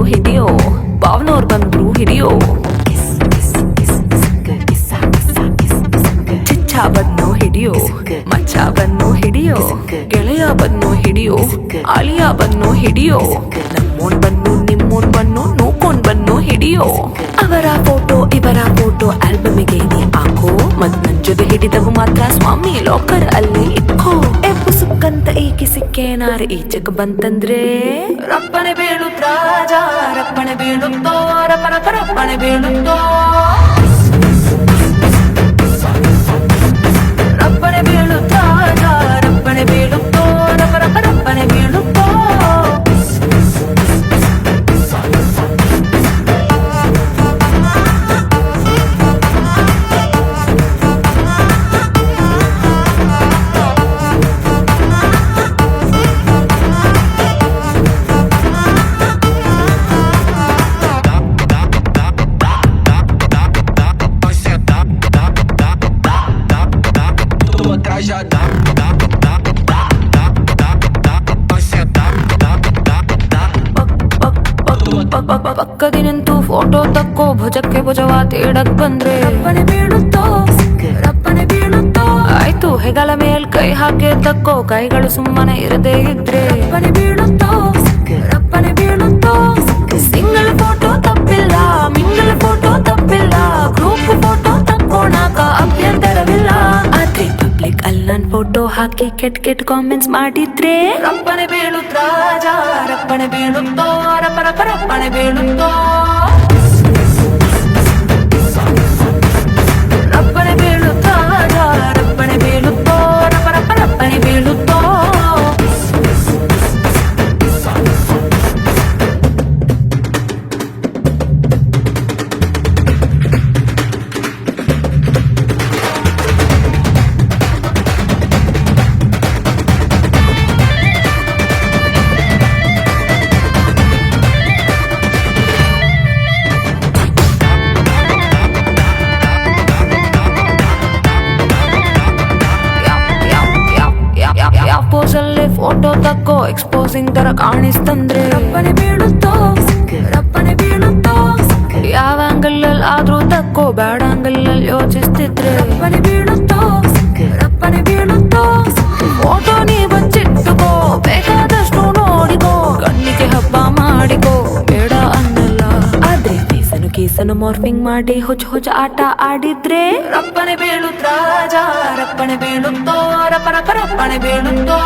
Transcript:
ಹಿಡಿಯೋ ಬಾವ್ನೋರ್ ಬಂದ್ರು ಹಿಡಿಯೋ ಚಿಚ್ಚ ಬನ್ನು ಹಿಡಿಯೋ ಮಚ್ಚ ಬನ್ನು ಹಿಡಿಯೋ ಗೆಳೆಯ ಬನ್ನು ಹಿಡಿಯೋ ಅಳಿಯ ಬನ್ನು ಹಿಡಿಯೋ ನಮ್ಮೋನ್ ಬನ್ನು ನಿಮ್ಮೋನ್ ಬನ್ನು ನೋಡ್ಕೊಂಡ್ ಬನ್ನು ಹಿಡಿಯೋ ಅವರ ಫೋಟೋ ಇವರ ಫೋಟೋ ಆಲ್ಬಮಿಗೆ ನೀ ಹಾಕೋ ಮತ್ ನನ್ ಜೊತೆ ಹಿಡಿದವು ಮಾತ್ರ ಸ್ವಾಮಿ ಲಾಕರ್ ಅಲ್ಲಿ ಇಟ್ಕೋ ಸುಕ್ಕಂತ ಏಕೆ ಸಿಕ್ಕೇನಾರ ಈಚೆಗ್ ಬಂತಂದ್ರೆ ರಪ್ಪನೆ ಬೀಳುತ್ತ ರಾಜ ರಪ್ಪನೆ ಬೀಳುತ್ತೋ ರಪ್ಪನೆ ಬೀಳುತ್ತೋ ರಪ್ಪನೆ ಬೀಳುತ್ತ ರಾಜ ರಪ್ಪನೆ ಬೀಳುತ್ತೋ ರಪ್ಪನೆ ಬೀಳುತ್ತೋ ಪಕ್ಕದಿ ನಿಂತು ಫೋಟೋ ತಕ್ಕೋ ಭುಜಕ್ಕೆ ಭುಜವ ತೇಡಕ್ ಬಂದ್ರೆ ರಪ್ಪನೆ ಬೀಳುತ್ತೋ ರಪ್ಪನೆ ಬೀಳುತ್ತೋ ಆಯ್ತು ಹೆಗಲ ಮೇಲ್ ಕೈ ಹಾಕಿ ತಕ್ಕೋ ಕೈಗಳು ಸುಮ್ಮನೆ ಇರದೇ ಇದ್ರೆ ರಪ್ಪನೆ ಬೀಳುತ್ತೋ ರಪ್ಪನೆ ಬೀಳುತ್ತೋ ಸಿಂಗಲ್ ಫೋಟೋ ತಪ್ಪಿಲ್ಲ ಮಿಂಗಲ್ ಫೋಟೋ ತಪ್ಪಿಲ್ಲ ಗ್ರೂಪ್ ಫೋಟೋ ತಕ್ಕೋಣಾಕ ಅಭ್ಯಂತರವಿಲ್ಲ ಆದ್ರೆ ಪಬ್ಲಿಕ್ ಅಲ್ಲಿ ನನ್ ಫೋಟೋ ಹಾಕಿ ಕೆಟ್ ಕಾಮೆಂಟ್ಸ್ ಮಾಡಿದ್ರೆ ರಪ್ಪನೆ ಬೀಳುತ್ತ ರಾಜ ರಪ್ಪನೆ ಬೀಳುತ್ತೋ ರಪ್ಪನೆ ಬೀಳುತ್ತೋ ರಪ್ಪನೆ ಬೀಳುತ್ತ ರಾಜ ರಪ್ಪನೆ ಬೀಳುತ್ತೋ ರಪ್ಪನೆ ಬೀಳುತ್ತೋ ಪೋಸಲ್ಲೇ ಫೋಟೋ ತಕ್ಕೋ ಎಕ್ಸ್ಪೋಸಿಂಗ್ ತರ ಕಾಣಿಸ್ತಂದ್ರೆ ರಪ್ಪನೆ ಬೀಳುತ್ತೋ ರಪ್ಪನೆ ಬೀಳುತ್ತೋ ಯಾವ ಆಂಗಲ್ ಅಲ್ಲಿ ಆದ್ರೂ ತಕ್ಕೋ ಬ್ಯಾಡ್ ಆಂಗಲ್ ಅಲ್ಲಿ ಯೋಚಿಸ್ತಿದ್ರೆ ರಪ್ಪನೆ ಬೀಳುತ್ತೋ ರಪ್ಪನೆ ಬೀಳುತ್ತೋ ಫೋಟೋ ನೀ ಬಚ್ಚಿಟ್ಟುಕೋ ಬೇಕಾದಷ್ಟು ನೋಡಿಕೋ ಕಣ್ಣಿಗೆ ಹಬ್ಬ ಮಾಡಿಕೋ ಬೇಡ ಅನ್ನಲ್ಲ ಆದ್ರೆ ಕೇಸನು ಮಾರ್ಫಿಂಗ್ ಮಾಡಿ ಹುಚ್ಚ ಆಟ ಆಡಿದ್ರೆ ರಪ್ಪನೆ ಬೀಳುತ್ತ ರಾಜ ರಪ್ಪನೆ ಬೀಳುತ್ತೋ ರಪ್ಪನೆ ಬೀಳುತ್ತೋ